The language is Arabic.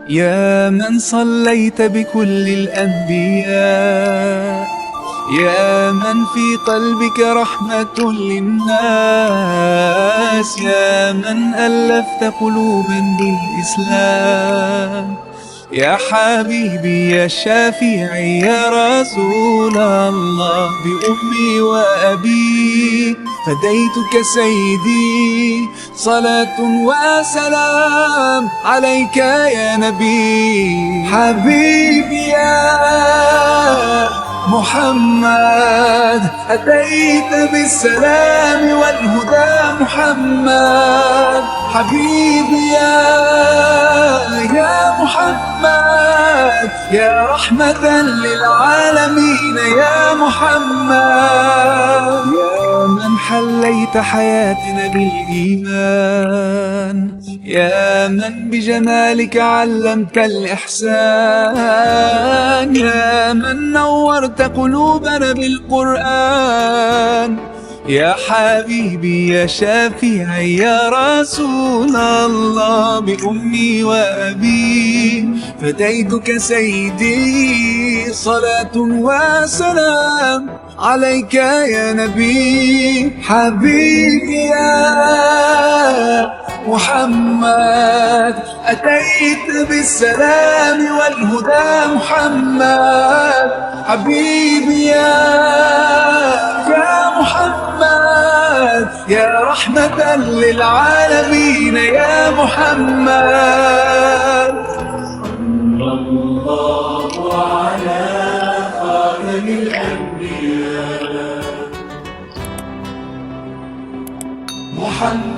يا من صليت بكل الأنبياء، يا من في قلبك رحمة للناس، يا من ألفت قلوبا بالإسلام، يا حبيبي يا شافعي يا رسول الله، بأمي وأبي فديتك سيدي، صلاة وسلام عليك يا نبي. حبيبي يا محمد أتيت بالسلام والهدى محمد، حبيبي يا محمد يا رحمة للعالمين يا محمد، يا من حليت حياتنا بالإيمان، يا من بجمالك علمت الإحسان، يا من نورت قلوبنا بالقرآن، يا حبيبي يا شافعي يا رسول الله، بأمي وأبي فديتك سيدي، صلاة وسلام عليك يا نبي. حبيبي يا محمد أتيت بالسلام والهدى محمد، حبيبي يا محمد يا رحمة للعالمين يا محمد. صلى الله على خاتم الأنبياء محمد